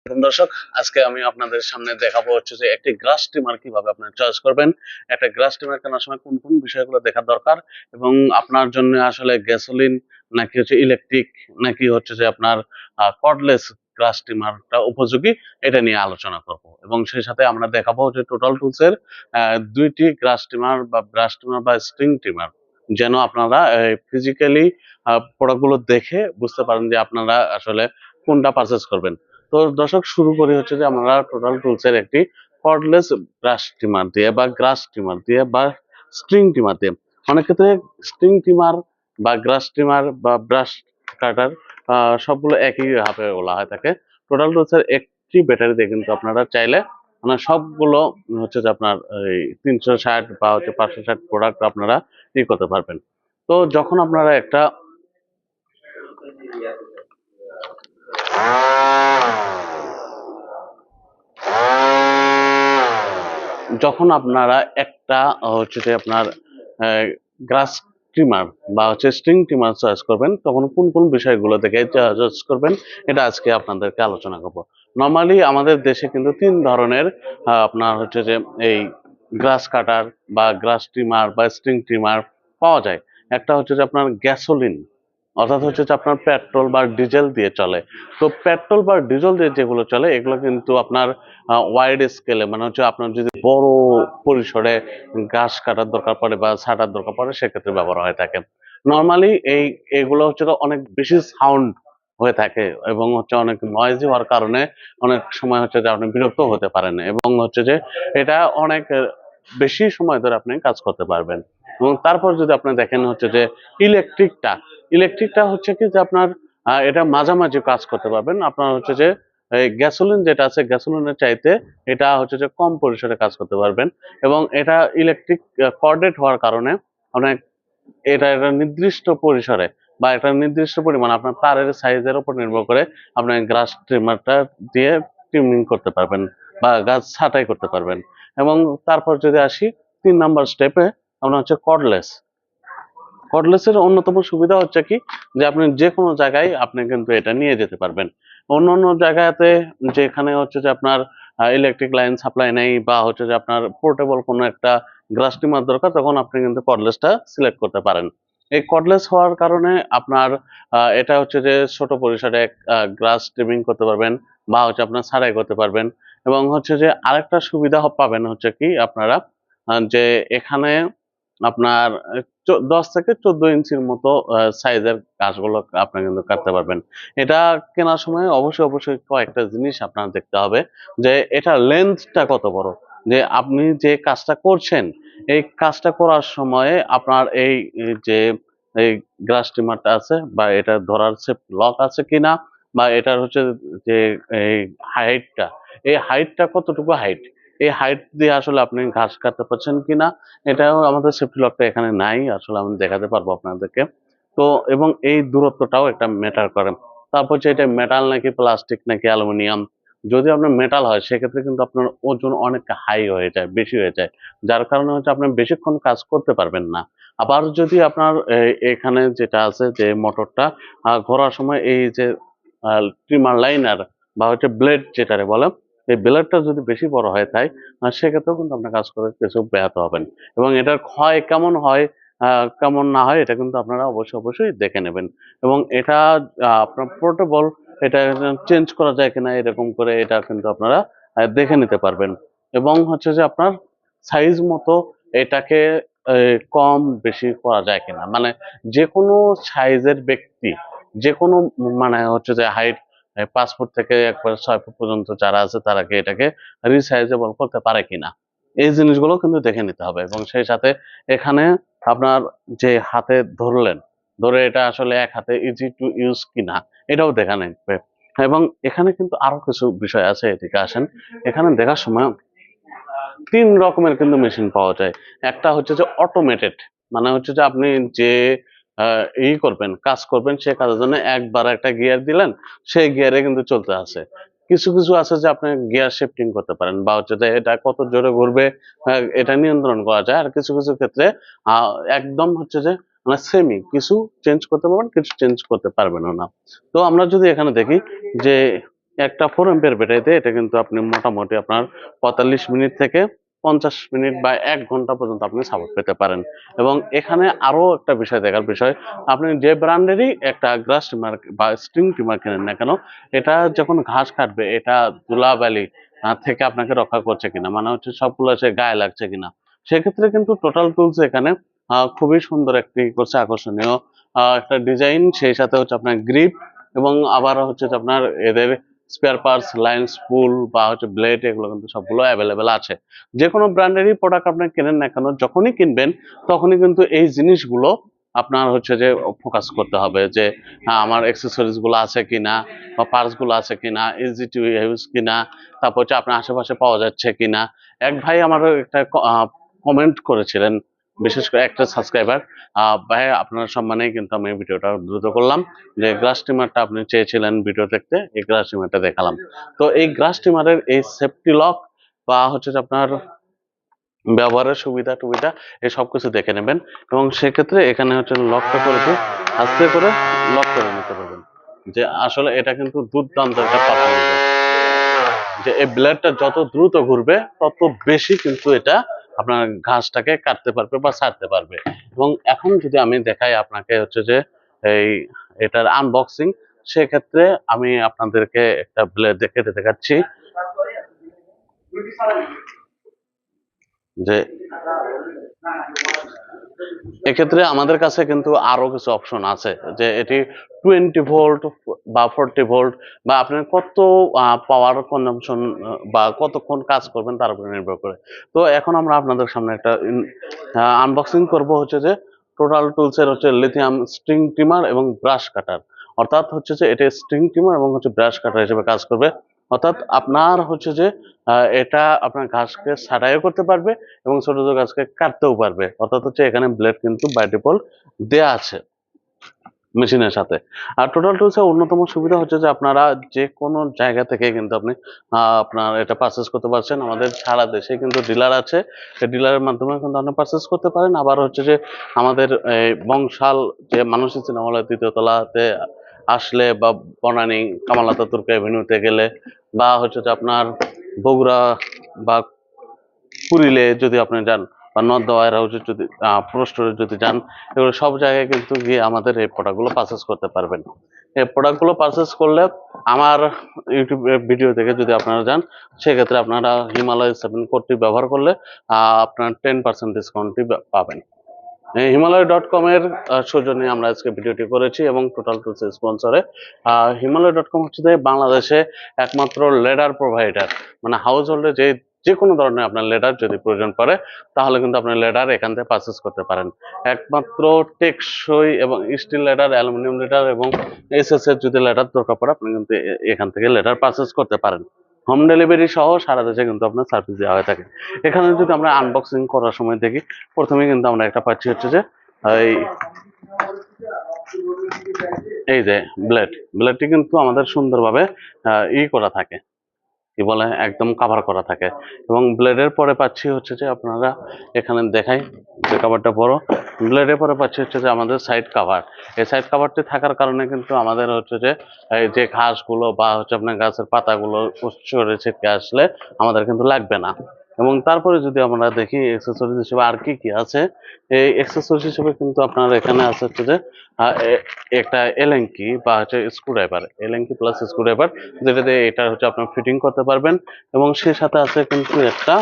দর্শক, আজকে আমি আপনাদের সামনে দেখাবো হচ্ছে যে একটি গ্রাস ট্রিমার কিভাবে আপনারা চয়েস করবেন। একটা গ্রাস ট্রিমার কেনার সময় কোন কোন বিষয়গুলো দেখা দরকার এবং আপনার জন্য আসলে গ্যাসোলিন নাকি হচ্ছে ইলেকট্রিক নাকি হচ্ছে যে আপনার কর্ডলেস গ্রাস ট্রিমারটা উপযোগী, এটা নিয়ে আলোচনা করব। এবং সেই সাথে আমরা দেখাবো যে টোটাল টুলসের দুইটি গ্রাস ট্রিমার বা ব্রাশ ট্রিমার বা স্ট্রিং ট্রিমার, যেন আপনারা ফিজিক্যালি প্রোডাক্টগুলো দেখে বুঝতে পারেন যে আপনারা আসলে কোনটা পারচেস করবেন। তো দর্শক, শুরু করি হচ্ছে যে আমরা টোটাল টুলসের একটি কর্ডলেস ব্রাশ ট্রিমার দিয়ে বা গ্রাস ট্রিমার দিয়ে বা স্ট্রিং ট্রিমার দিয়ে। অনেক ক্ষেত্রে স্ট্রিং ট্রিমার বা গ্রাস ট্রিমার বা ব্রাশ কাটার সবগুলো একই ভাবে বলা হয় থাকে। টোটাল টুলসের একটি ব্যাটারি দিয়ে কিন্তু আপনারা চাইলে মানে সবগুলো হচ্ছে যে আপনার এই 360 বা হচ্ছে 560 প্রোডাক্ট আপনারা করতে পারবেন। তো যখন আপনারা একটা যখন আপনারা একটা হচ্ছে যে আপনার গ্রাস ট্রিমার বা হচ্ছে স্ট্রিং ট্রিমার চয়েস করবেন, তখন কোন কোন বিষয়গুলো থেকে চয়েস করবেন এটা আজকে আপনাদেরকে আলোচনা করব। নর্মালি আমাদের দেশে কিন্তু তিন ধরনের আপনার হচ্ছে যে এই গ্রাস কাটার বা গ্রাস ট্রিমার বা স্ট্রিং ট্রিমার পাওয়া যায়। একটা হচ্ছে যে আপনার গ্যাসোলিন, অর্থাৎ হচ্ছে যে আপনার পেট্রোল বা ডিজেল দিয়ে চলে। তো পেট্রোল বা ডিজেল দিয়ে যেগুলো চলে এগুলো কিন্তু আপনার ওয়াইড স্কেলে, মানে হচ্ছে আপনার যদি বড় পরিসরে ঘাস কাটার দরকার পড়ে বা ছাটার দরকার পড়ে সেক্ষেত্রে ব্যবহার হয়ে থাকে। নর্মালি এগুলো হচ্ছে অনেক বেশি সাউন্ড হয়ে থাকে এবং হচ্ছে অনেক নয়েজি হওয়ার কারণে অনেক সময় হচ্ছে যে আপনি বিরক্ত হতে পারেন এবং হচ্ছে যে এটা অনেক বেশি সময় ধরে আপনি কাজ করতে পারবেন। এবং তারপর যদি আপনি দেখেন হচ্ছে যে ইলেকট্রিকটা ইলেকট্রিকটা হচ্ছে কি যে আপনার এটা মাঝামাঝি কাজ করতে পারবেন। আপনার হচ্ছে যে এই গ্যাসোলিন যেটা আছে গ্যাসোলিনের চাইতে এটা হচ্ছে যে কম পরিসরে কাজ করতে পারবেন এবং এটা ইলেকট্রিক কর্ডেট হওয়ার কারণে অনেক এটা একটা নির্দিষ্ট পরিসরে বা একটা নির্দিষ্ট পরিমাণ আপনার তারের সাইজের উপর নির্ভর করে আপনার গ্রাস ট্রিমারটা দিয়ে ট্রিমিং করতে পারবেন বা গাছ ছাঁটাই করতে পারবেন। এবং তারপর যদি আসি 3 নাম্বার স্টেপে, আপনার হচ্ছে কর্ডলেস। কর্ডলেসের অন্যতম সুবিধা হচ্ছে কি যে আপনি যে কোনো জায়গায় আপনি কিন্তু এটা নিয়ে যেতে পারবেন। অন্য অন্য জায়গাতে যেখানে হচ্ছে যে আপনার ইলেকট্রিক লাইন সাপ্লাই নেই বা হচ্ছে যে আপনার পোর্টেবল কোনো একটা গ্রাস ট্রিমার দরকার, তখন আপনি কিন্তু কর্ডলেসটা সিলেক্ট করতে পারেন। এই কর্ডলেস হওয়ার কারণে আপনার এটা হচ্ছে যে ছোট পরিসরে গ্রাস ট্রিমিং করতে পারবেন বা হচ্ছে আপনার ছাঁটাই করতে পারবেন। এবং হচ্ছে যে আরেকটা সুবিধা পাবেন হচ্ছে কি আপনারা যে এখানে আপনার 10 থেকে 14 ইঞ্চির মতো সাইজের গাছগুলো আপনি কিন্তু কাটতে পারবেন। এটা কেনার সময় অবশ্যই অবশ্যই কয়েকটা জিনিস আপনার দেখতে হবে যে এটা লেন্থটা কত বড়, যে আপনি যে কাজটা করছেন এই কাজটা করার সময় আপনার যে এই গ্রাস ট্রিমারটা আছে বা এটা ধরার লক আছে কিনা, বা এটার হচ্ছে যে এই হাইটটা, এই হাইটটা কতটুকু হাইট, এই হাইট দিয়ে আসলে আপনি ঘাস কাটতে পারছেন কিনা। এটাও আমাদের সেফটি লকটা এখানে নাই, আসলে আমি দেখাতে পারবো আপনাদেরকে। তো এবং এই দূরত্বটাও একটা ম্যাটার করে। তারপর হচ্ছে এটা মেটাল নাকি প্লাস্টিক নাকি অ্যালুমিনিয়াম। যদি আপনার মেটাল হয় সেক্ষেত্রে কিন্তু আপনার ওজন অনেক হাই হয়ে যায়, বেশি হয়ে যায়, যার কারণে হচ্ছে আপনি বেশিক্ষণ কাজ করতে পারবেন না। আবার যদি আপনার এখানে যেটা আছে যে মোটরটা ঘোরার সময় এই যে ট্রিমার লাইনার বা হচ্ছে ব্লেড যেটারে বলে, এই ব্লেডটা যদি বেশি বড় হয়ে থাকে সেক্ষেত্রেও কিন্তু আপনার কাজ করে কিছু ব্যাহত হবেন। এবং এটার ক্ষয় কেমন হয় কেমন না হয় এটা কিন্তু আপনারা অবশ্যই অবশ্যই দেখে নেবেন। এবং এটা আপনার পোর্টেবল, এটা চেঞ্জ করা যায় কিনা এরকম করে এটা কিন্তু আপনারা দেখে নিতে পারবেন। এবং হচ্ছে যে আপনার সাইজ মতো এটাকে কম বেশি করা যায় কিনা, মানে যে কোনো সাইজের ব্যক্তি, যে কোনো মানে হচ্ছে যে হাইট 5 ফুট থেকে একবার 6 ফুট পর্যন্ত যারা আছে তারা কি এটাকে রিসাইজেবল করতে পারে কিনা, এই জিনিসগুলো কিন্তু দেখে নিতে হবে। এবং সেই সাথে এখানে আপনার যে হাতে ধরলেন, ধরে এটা আসলে এক হাতে ইজি টু ইউজ কিনা এটাও দেখা নেবে। এবং এখানে কিন্তু আরো কিছু বিষয় আছে, এদিকে আসেন। এখানে দেখার সময় 3 রকমের কিন্তু মেশিন পাওয়া যায়। একটা হচ্ছে যে অটোমেটেড, মানে হচ্ছে যে আপনি যে করবেন কাজ করবেন সে কাজের জন্য একবার একটা গিয়ার দিলেন, সেই গিয়ারে কিন্তু চলতে আছে। কিছু কিছু আছে যে আপনি গিয়ার শিফটিং করতে পারেন বা হচ্ছে যে এটা কত জোরে ঘুরবে এটা নিয়ন্ত্রণ করা যায়। আর কিছু কিছু ক্ষেত্রে একদম হচ্ছে যে মানে সেমি কিছু চেঞ্জ করতে পারবেন, কিছু চেঞ্জ করতে পারবেন না। তো আমরা যদি এখানে দেখি যে একটা 4 এম্পিয়ার ব্যাটারিতে এটা কিন্তু আপনি মোটামুটি আপনার 45 মিনিট থেকে 50 মিনিট বা 1 ঘন্টা পর্যন্ত আপনি সাপোর্ট পেতে পারেন। এবং এখানে আরো একটা বিষয় দেখার বিষয়, আপনি যে ব্র্যান্ডেরই একটা গ্রাস ট্রিমার বা স্ট্রিং ট্রিমার কেনেন না কেন, এটা যখন ঘাস কাটবে এটা ধুলাবালি থেকে আপনাকে রক্ষা করছে কিনা, মানে হচ্ছে সবগুলো সে গায়ে লাগছে কিনা। সেক্ষেত্রে কিন্তু টোটাল টুলস এখানে খুবই সুন্দর একটি করছে, আকর্ষণীয় একটা ডিজাইন, সেই সাথে হচ্ছে আপনার গ্রিপ এবং আবার হচ্ছে যে আপনার এদের স্পেয়ার পার্টস, লাইন স্পুল বা হচ্ছে ব্লেড, এগুলো কিন্তু সবগুলো অ্যাভেলেবেল আছে। যে কোনো ব্র্যান্ডেরই প্রোডাক্ট আপনি কেনেন না কেন, যখনই কিনবেন তখনই কিন্তু এই জিনিসগুলো আপনার হচ্ছে যে ফোকাস করতে হবে যে আমার অ্যাক্সেসরিজ গুলো আছে কিনা, বা পার্টস গুলো আছে কিনা, ইজি টু ইউজ কিনা, তারপর হচ্ছে আপনার আশেপাশে পাওয়া যাচ্ছে কিনা। এক ভাই আমার একটা কমেন্ট করেছিলেন, বিশেষ করে একটা সাবস্ক্রাইবার, ভাই আপনার সম্মানেই কিন্তু আমি ভিডিওটা দ্রুত করলাম, যে গ্রাস ট্রিমারটা আপনি চেয়েছিলেন ভিডিও দেখতে, এই গ্রাস ট্রিমারটা দেখালাম। তো এই গ্রাস ট্রিমারের এই সেফটি লক বা হচ্ছে যে আপনার ব্যবহারের সুবিধা টুবিধা এই সব কিছু দেখে নেবেন। এবং সেক্ষেত্রে এখানে হচ্ছে লকটা করেছে, আস্তে করে লক করে নিতে পারবেন। যে আসলে এটা কিন্তু দুর্দান্ত একটা পারফরমেন্স, যে এই ব্লেডটা যত দ্রুত ঘুরবে তত বেশি কিন্তু এটা আপনার ঘাসটাকে কাটতে পারবে বা ছাড়তে পারবে। এবং এখন যদি আমি দেখাই আপনাকে হচ্ছে যে এই এটার আনবক্সিং, সেক্ষেত্রে আমি আপনাদেরকে একটা ব্লেড দেখে দেখাচ্ছি যে এক্ষেত্রে আমাদের কাছে কিন্তু আরো কিছু অপশন আছে, যে এটি 20 ভোল্ট বা 40 ভোল্ট বা আপনার কত পাওয়ার কনজাম্পশন বা কতক্ষণ কাজ করবেন তার উপর নির্ভর করে। তো এখন আমরা আপনাদের সামনে একটা আনবক্সিং করব হচ্ছে যে টোটাল টুলস এর হচ্ছে লিথিয়াম স্ট্রিং ট্রিমার এবং ব্রাশ কাটার। অর্থাৎ হচ্ছে যে এটা স্ট্রিং ট্রিমার এবং হচ্ছে ব্রাশ কাটার হিসেবে কাজ করবে। অর্থাৎ আপনার হচ্ছে যে এটা আপনার ঘাসকে ছাঁটাইও করতে পারবে এবং ছোট ছোট গাছকে কাটতেও পারবে। অর্থাৎ হচ্ছে এখানে ব্লেড কিন্তু বাই ডিফল্ট দেয়া আছে মেশিনের সাথে। আর টোটাল টুলস এর অন্যতম সুবিধা হচ্ছে যে আপনারা যে কোনো জায়গা থেকে কিন্তু আপনি আপনার এটা পারচেস করতে পারছেন। আমাদের সারা দেশে কিন্তু ডিলার আছে, সেই ডিলারের মাধ্যমে কিন্তু আপনি পারচেস করতে পারেন। আবার হচ্ছে যে আমাদের এই বংশাল যে মানসী সিনেমালয় ৩য় তলাতে আসলে বা বনানী কামাল আতাতুর্ক এভিনিউতে গেলে বা হচ্ছে যে আপনার বগুড়া বা পুরিলে যদি আপনি যান বা নর্থ ওয়্যার হাউসে যদি প্রোস্টোরে যদি যান, এগুলো সব জায়গায় কিন্তু গিয়ে আমাদের এই প্রোডাক্টগুলো পারচেস করতে পারবেন। এই প্রোডাক্টগুলো পারচেস করলে আমার ইউটিউব ভিডিও দেখে যদি আপনারা যান, সেক্ষেত্রে আপনারা হিমালয় 7 কোডটি ব্যবহার করলে আপনার 10% ডিসকাউন্টটি পাবেন। হিমালয়.com এর সৌজন্যে আমরা আজকে ভিডিওটি করেছি এবং টোটাল টুলস স্পন্সরে। হিমালয়.com হচ্ছে যে বাংলাদেশে একমাত্র লেডার প্রোভাইডার, মানে হাউস হোল্ডে যে কোনো ধরনের আপনার লেডার যদি প্রয়োজন পড়ে তাহলে কিন্তু আপনি লেডার এখান থেকে পারচেস করতে পারেন। একমাত্র টেকসই এবং স্টিল লেডার, অ্যালুমিনিয়াম লেডার এবং এসএস এর যদি লেডার দরকার পড়ে আপনি কিন্তু এখান থেকে লেডার পারচেস করতে পারেন। হোম ডেলিভারি সহ সারা দেশে কিন্তু আপনার সার্ভিস দেওয়া হয়ে থাকে। এখানে যদি আমরা আনবক্সিং করার সময় দেখি, প্রথমে কিন্তু আমরা একটা পাচ্ছি হচ্ছে যে এই এই যে ব্লেডটি কিন্তু আমাদের সুন্দরভাবে করা থাকে, কি বলে একদম কাভার করা থাকে। এবং ব্লেডের পরে পাচ্ছি হচ্ছে যে আপনারা এখানে দেখাই যে কাভারটা বড়, ব্লেডের পরে পাচ্ছি হচ্ছে যে আমাদের সাইড কাভার। এই সাইড কাভারটি থাকার কারণে কিন্তু আমাদের হচ্ছে যে এই যে ঘাসগুলো বা হচ্ছে আপনার গাছের পাতাগুলো উৎসরে ছিটকে আসলে আমাদের কিন্তু লাগবে না। এবং তারপরে যদি আমরা দেখি এক্সেসরিজ হিসেবে আর কি কি আছে, এই এক্সেসরিজ হিসেবে কিন্তু আপনার এখানে আছে হচ্ছে যে একটা এলেঙ্কি বা হচ্ছে স্ক্রুড্রাইভার, এলেঙ্কি প্লাস স্ক্রুড্রাইভার, যেটাতে এটা হচ্ছে আপনার ফিটিং করতে পারবেন। এবং সে সাথে আছে কিন্তু একটা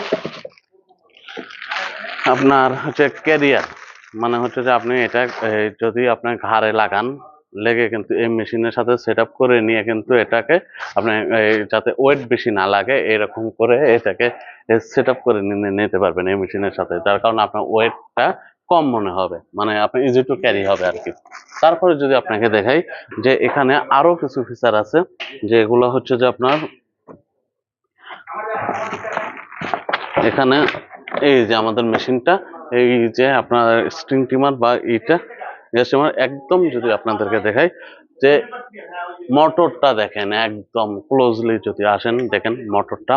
আপনার হচ্ছে ক্যারিয়ার, মানে হচ্ছে যে আপনি এটা যদি আপনার ঘাড়ে লাগান, লেগে কিন্তু এই মেশিনের সাথে সেট আপ করে নিয়ে কিন্তু এটাকে আপনি যাতে ওয়েট বেশি না লাগে এরকম করে এটাকে সেট আপ করে নিতে পারবেন এই মেশিনের সাথে, যার কারণে আপনার ওয়েটটা কম মনে হবে, মানে আপনি ইজি টু ক্যারি হবে আর কি। তারপরে যদি আপনাকে দেখাই যে এখানে আরো কিছু ফিচার আছে, যেগুলো হচ্ছে যে আপনার এখানে এই যে আমাদের মেশিনটা, এই যে আপনার স্ট্রিং ট্রিমার বা এইটা গ্যাস ট্রিমার, একদম যদি আপনাদেরকে দেখাই যে মোটরটা দেখেন, একদম ক্লোজলি যদি আসেন দেখেন মোটরটা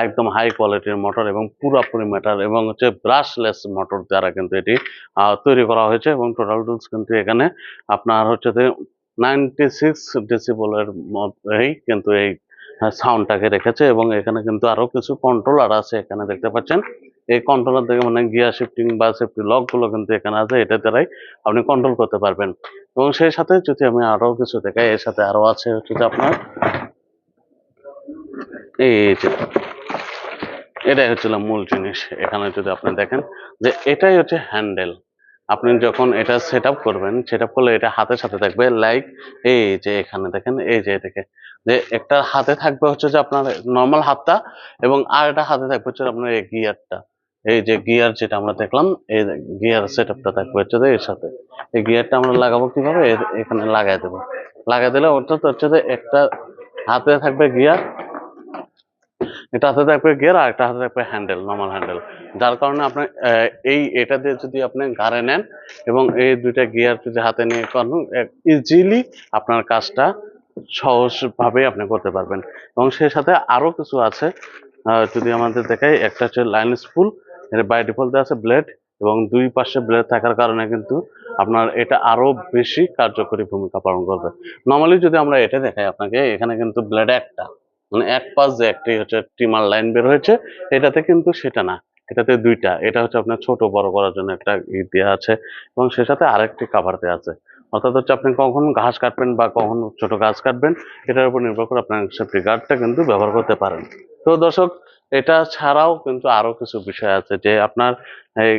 একদম হাই কোয়ালিটির মোটর এবং পুরোপুরি মেটাল এবং হচ্ছে ব্রাশলেস মোটর দ্বারা কিন্তু এটি তৈরি করা হয়েছে। এবং টোটাল টুলস কিন্তু এখানে আপনার হচ্ছে যে 96 ডেসিবলের মধ্যেই কিন্তু এই সাউন্ডটাকে রেখেছে, এবং এখানে কিন্তু আরো কিছু কন্ট্রোলার আছে এখানে দেখতে পাচ্ছেন। এই কন্ট্রোলার থেকে মানে গিয়ার শিফটিং বা সেফটি লক গুলো কিন্তু এখানে আছে, এটা দ্বারাই আপনি কন্ট্রোল করতে পারবেন। এবং সেই সাথে যদি আমি আরো কিছু দেখাই, এর সাথে আরো আছে হচ্ছে যে আপনার এই যে এটাই হচ্ছিল মূল জিনিস। এখানে যদি আপনি দেখেন যে এটাই হচ্ছে হ্যান্ডেল। আপনি যখন এটা সেট আপ করবেন, সেট আপ করলে এটা হাতের সাথে থাকবে, লাইক এই যে এখানে দেখেন, এই যে এটাকে যে একটা হাতে থাকবে হচ্ছে যে আপনার নর্মাল হাতটা, এবং আর একটা হাতে থাকবে হচ্ছে আপনার এই গিয়ারটা। এই যে গিয়ার যেটা আমরা দেখলাম, এই গিয়ার সেট আপটা থাকবে হচ্ছে যে এর সাথে। এই গিয়ারটা আমরা লাগাবো কিভাবে, এখানে লাগাই দেবো। লাগাই দিলে অর্থাৎ হচ্ছে যে একটা হাতে থাকবে গিয়ার, এটা হাতে থাকবে গিয়ার, আর একটা হাতে থাকবে হ্যান্ডেল, নর্মাল হ্যান্ডেল। যার কারণে আপনি এটা দিয়ে যদি আপনি গাড়ি নেন এবং এই দুইটা গিয়ার যদি হাতে নিয়ে করেন, ইজিলি আপনার কাজটা সহজভাবে আপনি করতে পারবেন। এবং সেই সাথে আরো কিছু আছে, যদি আমাদের দেখাই, একটা হচ্ছে লাইন স্পুল, এটা বাই ডিফল্ট দেওয়া আছে ব্লেড, এবং দুই পাশে ব্লেড থাকার কারণে কিন্তু আপনার এটা আরো বেশি কার্যকরী ভূমিকা পালন করবে। নর্মালি যদি আমরা এটা দেখাই আপনাকে, এখানে কিন্তু ব্লেড একটা, মানে এক পাশ যে একটি হচ্ছে ট্রিমার লাইন বের হয়েছে, এটাতে কিন্তু সেটা না, এটাতে দুইটা। এটা হচ্ছে আপনার ছোট বড় করার জন্য একটা দেওয়া আছে, এবং সে সাথে আরেকটি কাভার দেওয়া আছে। অর্থাৎ হচ্ছে আপনি কখন ঘাস কাটবেন বা কখন ছোট গাছ কাটবেন, এটার উপর নির্ভর করে আপনার সেফটি গার্ডটা কিন্তু ব্যবহার করতে পারেন। তো দর্শক, এটা ছাড়াও কিন্তু আরো কিছু বিষয় আছে, যে আপনার এই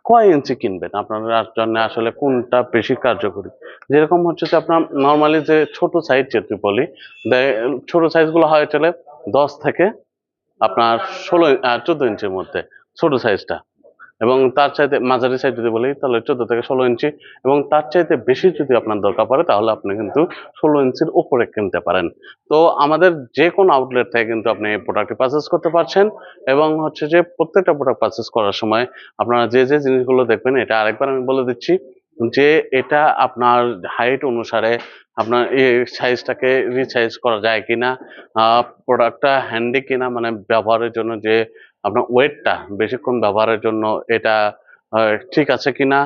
কয় ইঞ্চি কিনবেন, আপনার জন্য আসলে কোনটা বেশি কার্যকরী। যেরকম হচ্ছে যে আপনার নর্মালি যে ছোট সাইজ যেটি বলি, ছোট সাইজ গুলো হয় চলে 10 থেকে আপনার 14 ইঞ্চির মধ্যে, ছোট সাইজটা। এবং তার চাইতে মাঝারি সাইজ যদি বলি, তাহলে 14 থেকে 16 ইঞ্চি। এবং তার চাইতে বেশি যদি আপনার দরকার পড়ে, তাহলে আপনি কিন্তু 16 ইঞ্চির উপরে কিনতে পারেন। তো আমাদের যে কোনো আউটলেট থেকে কিন্তু আপনি এই প্রোডাক্টটি পারচেস করতে পারছেন। এবং হচ্ছে যে প্রত্যেকটা প্রোডাক্ট পারচেস করার সময় আপনারা যে যে জিনিসগুলো দেখবেন, এটা আরেকবার আমি বলে দিচ্ছি, যে এটা আপনার হাইট অনুসারে আপনার এই সাইজটাকে রিসাইজ করা যায় কিনা, প্রোডাক্টটা হ্যান্ডি কিনা, মানে ব্যবহারের জন্য যে আপনার ওয়েটটা বেশিক্ষণ ব্যবহারের জন্য এটা ঠিক আছে কিনা।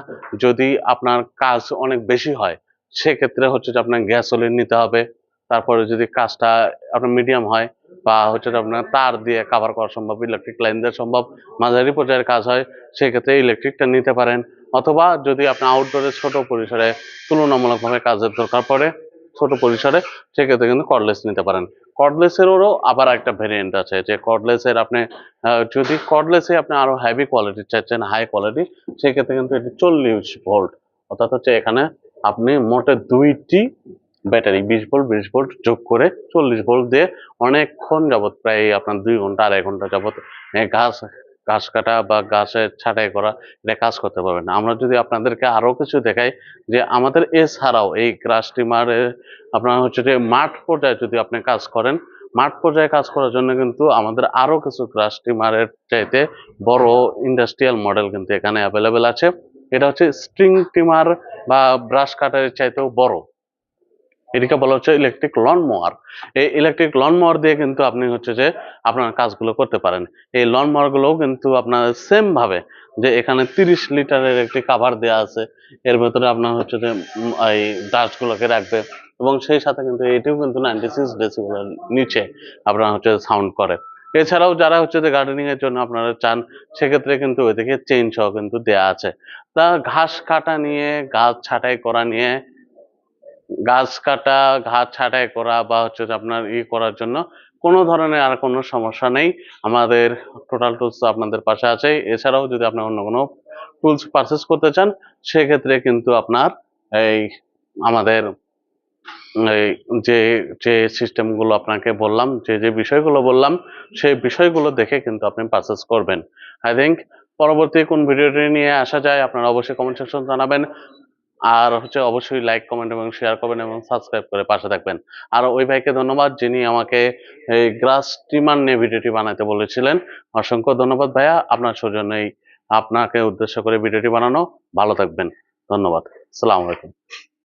যদি আপনার কাজ অনেক বেশি হয়, সেক্ষেত্রে হচ্ছে যে আপনার গ্যাসোলিন নিতে হবে। তারপরে যদি কাজটা আপনার মিডিয়াম হয়, বা হচ্ছে যে আপনার তার দিয়ে কাভার করা সম্ভব, ইলেকট্রিক লাইন দিয়ে সম্ভব, মাঝারি পর্যায়ের কাজ হয়, সেক্ষেত্রে ইলেকট্রিকটা নিতে পারেন। অথবা যদি আপনার আউটডোরে ছোট পরিসরে তুলনামূলকভাবে কাজের দরকার পড়ে, ছোট পরিসরে, সেক্ষেত্রে কিন্তু কর্ডলেস নিতে পারেন। কর্ডলেসেরও আবার একটা ভেরিয়েন্ট আছে, যে কর্ডলেসের আপনি যদি কর্ডলেসে আপনি আরো হেভি কোয়ালিটি চাচ্ছেন, হাই কোয়ালিটি, সেক্ষেত্রে কিন্তু এটি 40 ভোল্ট। অর্থাৎ হচ্ছে এখানে আপনি মোটে দুইটি ব্যাটারি 20 ভোল্ট যোগ করে 40 ভোল্ট দিয়ে অনেকক্ষণ যাবত, প্রায় আপনার 2 ঘন্টা 2.5 ঘন্টা যাবত ঘাস ঘাস কাটা বা গাছের ছাঁটাই করা, এটা কাজ করতে পারবেন। আমরা যদি আপনাদেরকে আরো কিছু দেখাই, যে আমাদের এছাড়াও এই গ্রাস ট্রিমারের আপনার হচ্ছে যে মাঠ পর্যায়ে যদি আপনি কাজ করেন, মাঠ পর্যায়ে কাজ করার জন্য কিন্তু আমাদের আরো কিছু গ্রাস ট্রিমারের চাইতে বড় ইন্ডাস্ট্রিয়াল মডেল কিন্তু এখানে অ্যাভেলেবেল আছে। এটা হচ্ছে স্ট্রিং ট্রিমার বা ব্রাশ কাটারের চাইতেও বড়। এটাকে বলা হচ্ছে ইলেকট্রিক লন মোয়ার। এই ইলেকট্রিক লন মোয়ার দিয়ে কিন্তু আপনি হচ্ছে যে আপনার কাজগুলো করতে পারেন। এই লন মোয়ার গুলোও কিন্তু আপনার সেম ভাবে, যে এখানে 30 লিটারের একটি কাভার দেওয়া আছে, এর ভেতরে আপনার হচ্ছে যে এই ডাস্ট গুলোকে রাখবে। এবং সেই সাথে কিন্তু এটিও কিন্তু 96 ডেসিবেলের নিচে আপনার হচ্ছে সাউন্ড করে। এছাড়াও যারা হচ্ছে যে গার্ডেনিং এর জন্য আপনারা চান, সেক্ষেত্রে কিন্তু ওইদিকে চেইন সহ কিন্তু দেয়া আছে। তা ঘাস কাটা নিয়ে, গাছ ছাঁটাই করা নিয়ে, গাছ কাটা, ঘাস ছাঁটাই করা, বা হচ্ছে যে আপনার করার জন্য কোনো ধরনের আর কোনো সমস্যা নেই। আমাদের টোটাল টুলস আপনাদের পাশে আছে। এছাড়াও যদি আপনি অন্য কোনো টুলস পারচেস করতে চান, সেক্ষেত্রে কিন্তু আপনার এই আমাদের এই যে যে সিস্টেম গুলো আপনাকে বললাম, যে যে বিষয়গুলো বললাম, সেই বিষয়গুলো দেখে কিন্তু আপনি পারচেস করবেন। আই থিঙ্ক পরবর্তী কোন ভিডিওটি নিয়ে আসা যায়, আপনারা অবশ্যই কমেন্ট সেকশন জানাবেন। আর হচ্ছে অবশ্যই লাইক, কমেন্ট এবং শেয়ার করবেন, এবং সাবস্ক্রাইব করে পাশে থাকবেন। আর ওই ভাইকে ধন্যবাদ, যিনি আমাকে এই গ্রাস ট্রিমার নিয়ে ভিডিওটি বানাতে বলেছিলেন। অসংখ্য ধন্যবাদ ভাইয়া, আপনার সৌজন্যেই আপনাকে উদ্দেশ্য করে ভিডিওটি বানানো। ভালো থাকবেন, ধন্যবাদ, আসসালামু আলাইকুম।